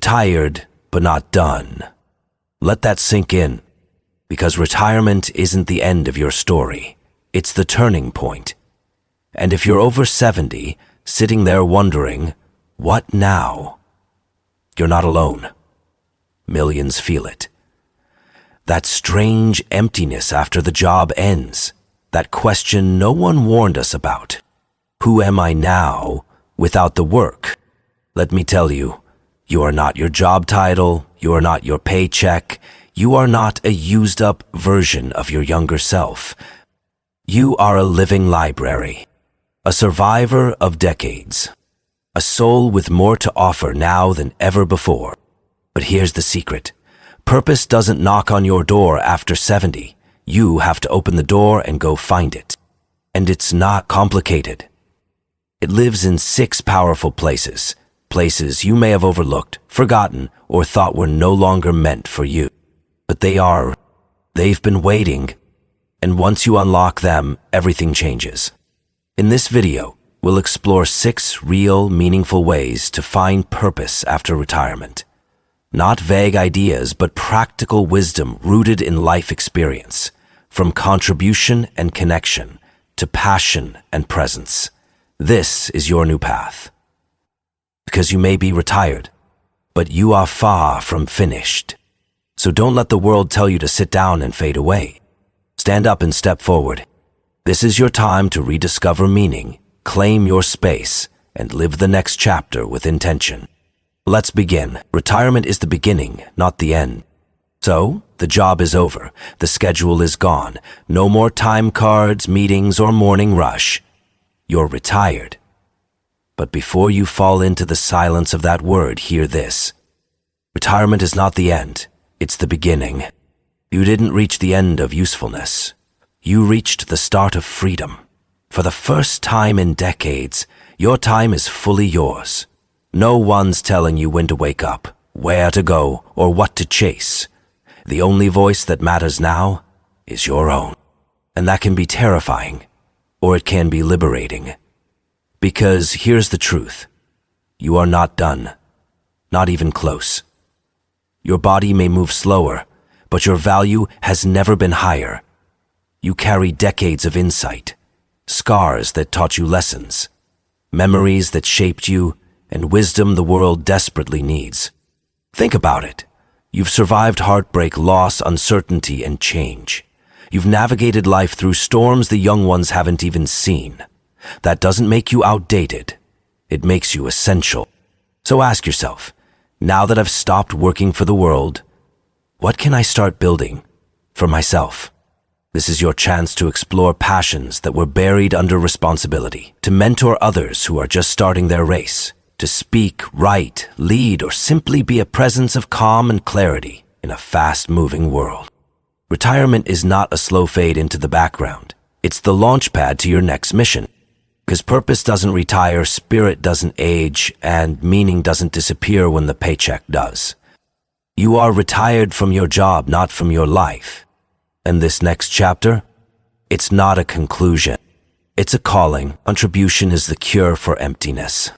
Retired, but not done. Let that sink in, because retirement isn't the end of your story. It's the turning point. And if you're over 70, sitting there wondering, what now? You're not alone. Millions feel it. That strange emptiness after the job ends. That question no one warned us about. Who am I now without the work? Let me tell you, you are not your job title, you are not your paycheck, you are not a used-up version of your younger self. You are a living library, a survivor of decades, a soul with more to offer now than ever before. But here's the secret. Purpose doesn't knock on your door after 70. You have to open the door and go find it. And it's not complicated. It lives in 6 powerful places. Places you may have overlooked, forgotten, or thought were no longer meant for you. But they've been waiting. And once you unlock them, everything changes. In this video, we'll explore 6 real, meaningful ways to find purpose after retirement. Not vague ideas, but practical wisdom rooted in life experience, from contribution and connection to passion and presence. This is your new path. Because you may be retired, but you are far from finished. So don't let the world tell you to sit down and fade away. Stand up and step forward. This is your time to rediscover meaning, claim your space, and live the next chapter with intention. Let's begin. Retirement is the beginning, not the end. So, the job is over. The schedule is gone. No more time cards, meetings, or morning rush. You're retired. But before you fall into the silence of that word, hear this. Retirement is not the end. It's the beginning. You didn't reach the end of usefulness. You reached the start of freedom. For the first time in decades, your time is fully yours. No one's telling you when to wake up, where to go, or what to chase. The only voice that matters now is your own. And that can be terrifying, or it can be liberating. Because here's the truth. You are not done. Not even close. Your body may move slower, but your value has never been higher. You carry decades of insight, scars that taught you lessons, memories that shaped you, and wisdom the world desperately needs. Think about it. You've survived heartbreak, loss, uncertainty, and change. You've navigated life through storms the young ones haven't even seen. That doesn't make you outdated. It makes you essential. So ask yourself, now that I've stopped working for the world, what can I start building for myself? This is your chance to explore passions that were buried under responsibility, to mentor others who are just starting their race, to speak, write, lead, or simply be a presence of calm and clarity in a fast-moving world. Retirement is not a slow fade into the background. It's the launch pad to your next mission. Because purpose doesn't retire, spirit doesn't age, and meaning doesn't disappear when the paycheck does. You are retired from your job, not from your life. And this next chapter? It's not a conclusion. It's a calling. Contribution is the cure for emptiness.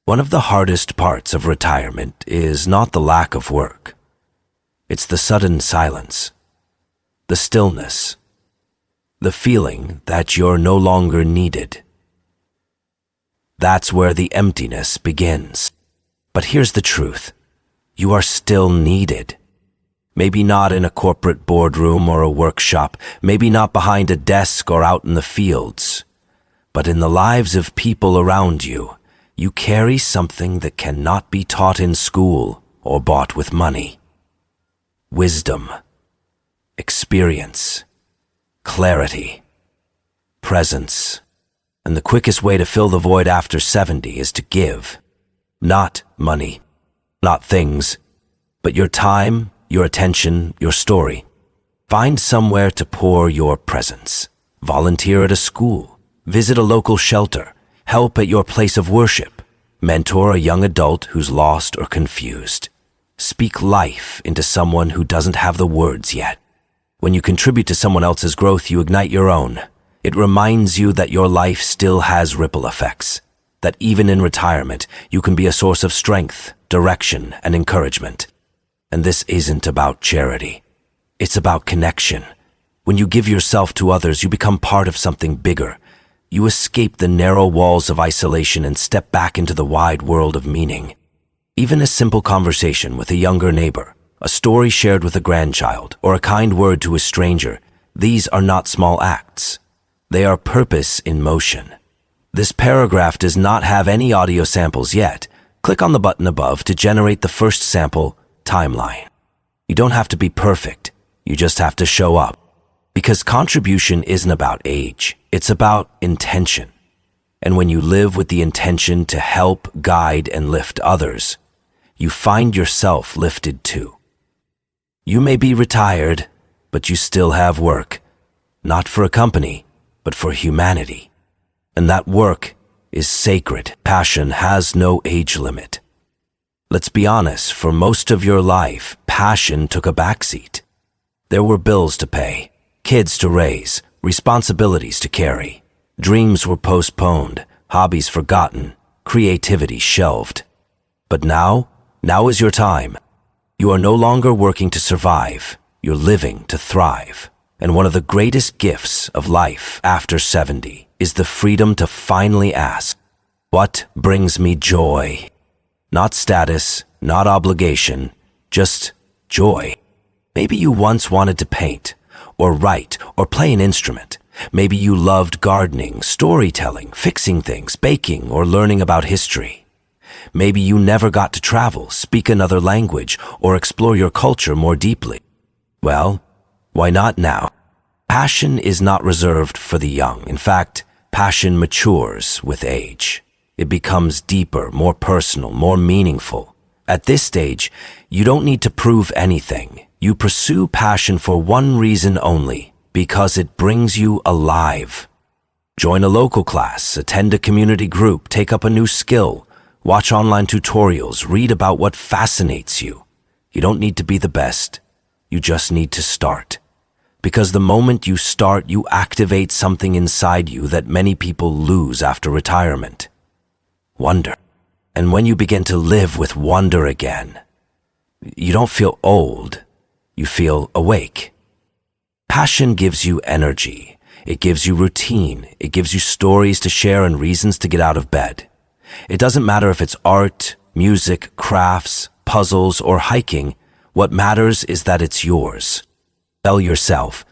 One of the hardest parts of retirement is not the lack of work. It's the sudden silence, the stillness, the feeling that you're no longer needed. That's where the emptiness begins. But here's the truth. You are still needed. Maybe not in a corporate boardroom or a workshop, maybe not behind a desk or out in the fields, but in the lives of people around you. You carry something that cannot be taught in school or bought with money. Wisdom, experience, clarity, presence. And the quickest way to fill the void after 70 is to give. Not money, not things, but your time, your attention, your story. Find somewhere to pour your presence. Volunteer at a school. Visit a local shelter. Help at your place of worship. Mentor a young adult who's lost or confused. Speak life into someone who doesn't have the words yet. When you contribute to someone else's growth, you ignite your own. It reminds you that your life still has ripple effects. That even in retirement, you can be a source of strength, direction, and encouragement. And this isn't about charity. It's about connection. When you give yourself to others, you become part of something bigger. You escape the narrow walls of isolation and step back into the wide world of meaning. Even a simple conversation with a younger neighbor, a story shared with a grandchild, or a kind word to a stranger, these are not small acts. They are purpose in motion. This paragraph does not have any audio samples yet. Click on the button above to generate the first sample, Timeline. You don't have to be perfect. You just have to show up. Because contribution isn't about age. It's about intention. And when you live with the intention to help, guide, and lift others, you find yourself lifted too. You may be retired, but you still have work. Not for a company, but for humanity. And that work is sacred. Passion has no age limit. Let's be honest, for most of your life, passion took a backseat. There were bills to pay, kids to raise, responsibilities to carry. Dreams were postponed, hobbies forgotten, creativity shelved. But now is your time. You are no longer working to survive, you're living to thrive. And one of the greatest gifts of life after 70 is the freedom to finally ask, what brings me joy? Not status, not obligation, just joy. Maybe you once wanted to paint, or write, or play an instrument. Maybe you loved gardening, storytelling, fixing things, baking, or learning about history. Maybe you never got to travel, speak another language, or explore your culture more deeply. Well, why not now? Passion is not reserved for the young. In fact, passion matures with age. It becomes deeper, more personal, more meaningful. At this stage, you don't need to prove anything. You pursue passion for one reason only, because it brings you alive. Join a local class, attend a community group, take up a new skill, watch online tutorials, read about what fascinates you. You don't need to be the best. You just need to start. Because the moment you start, you activate something inside you that many people lose after retirement. Wonder. And when you begin to live with wonder again, you don't feel old, you feel awake. Passion gives you energy. It gives you routine. It gives you stories to share and reasons to get out of bed. It doesn't matter if it's art, music, crafts, puzzles, or hiking. What matters is that it's yours. Tell yourself,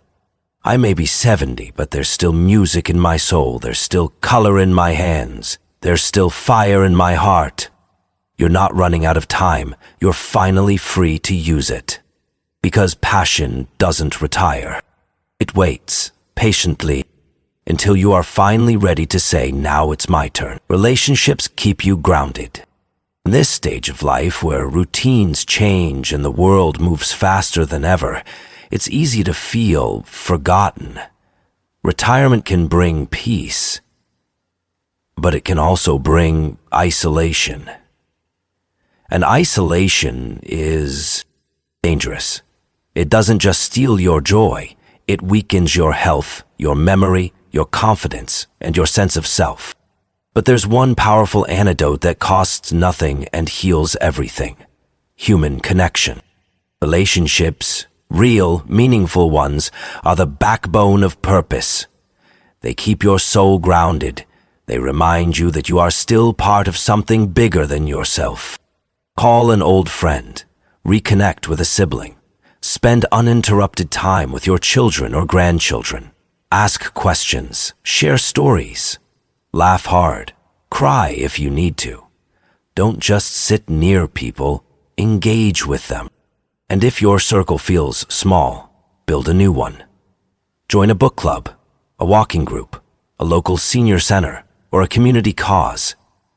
I may be 70, but there's still music in my soul. There's still color in my hands. There's still fire in my heart. You're not running out of time. You're finally free to use it. Because passion doesn't retire. It waits, patiently, until you are finally ready to say, now it's my turn. Relationships keep you grounded. In this stage of life, where routines change and the world moves faster than ever, it's easy to feel forgotten. Retirement can bring peace, but it can also bring isolation. And isolation is dangerous. It doesn't just steal your joy, it weakens your health, your memory, your confidence, and your sense of self. But there's one powerful antidote that costs nothing and heals everything. Human connection. Relationships, real, meaningful ones, are the backbone of purpose. They keep your soul grounded. They remind you that you are still part of something bigger than yourself. Call an old friend. Reconnect with a sibling. Spend uninterrupted time with your children or grandchildren. Ask questions. Share stories. Laugh hard. Cry if you need to. Don't just sit near people. Engage with them. And if your circle feels small, build a new one. Join a book club, a walking group, a local senior center, or a community cause.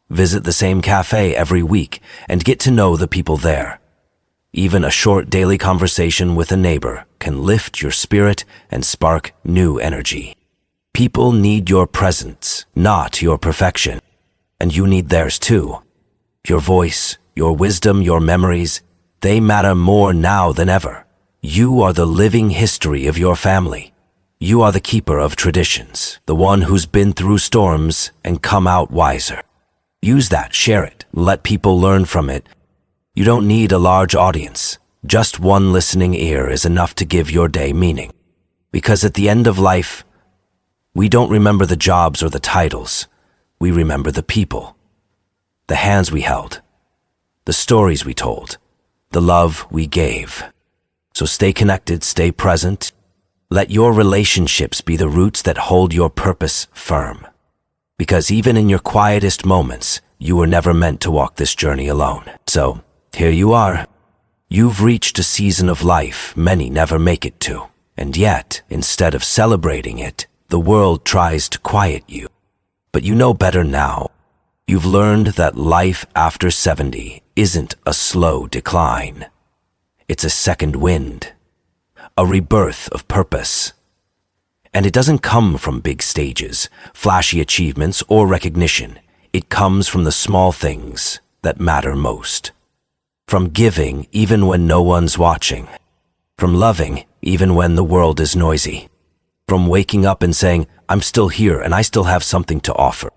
Visit the same cafe every week and get to know the people there. Even a short daily conversation with a neighbor can lift your spirit and spark new energy. People need your presence, not your perfection. And you need theirs too. Your voice, your wisdom, your memories, they matter more now than ever. You are the living history of your family. You are the keeper of traditions, the one who's been through storms and come out wiser. Use that, share it, let people learn from it. You don't need a large audience. Just one listening ear is enough to give your day meaning. Because at the end of life, we don't remember the jobs or the titles. We remember the people, the hands we held, the stories we told, the love we gave. So stay connected, stay present. Let your relationships be the roots that hold your purpose firm. Because even in your quietest moments, you were never meant to walk this journey alone. So, here you are. You've reached a season of life many never make it to. And yet, instead of celebrating it, the world tries to quiet you. But you know better now. You've learned that life after 70 isn't a slow decline. It's a second wind, a rebirth of purpose. And it doesn't come from big stages, flashy achievements, or recognition. It comes from the small things that matter most. From giving even when no one's watching. From loving even when the world is noisy. From waking up and saying, I'm still here and I still have something to offer.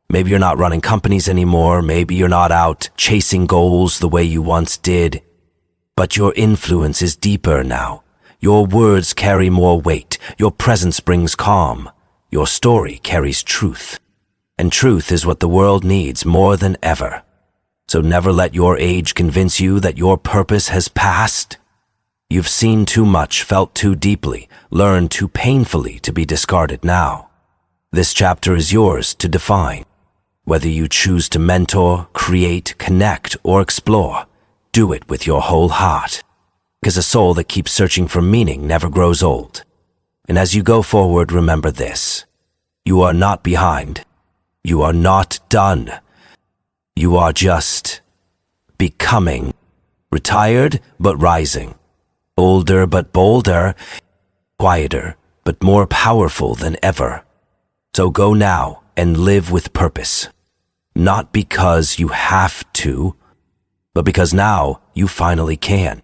Maybe you're not running companies anymore, maybe you're not out chasing goals the way you once did. But your influence is deeper now. Your words carry more weight. Your presence brings calm. Your story carries truth. And truth is what the world needs more than ever. So never let your age convince you that your purpose has passed. You've seen too much, felt too deeply, learned too painfully to be discarded now. This chapter is yours to define. Whether you choose to mentor, create, connect, or explore, do it with your whole heart. Because a soul that keeps searching for meaning never grows old. And as you go forward, remember this. You are not behind. You are not done. You are just becoming. Retired but rising. Older but bolder. Quieter but more powerful than ever. So go now and live with purpose. Not because you have to, but because now you finally can.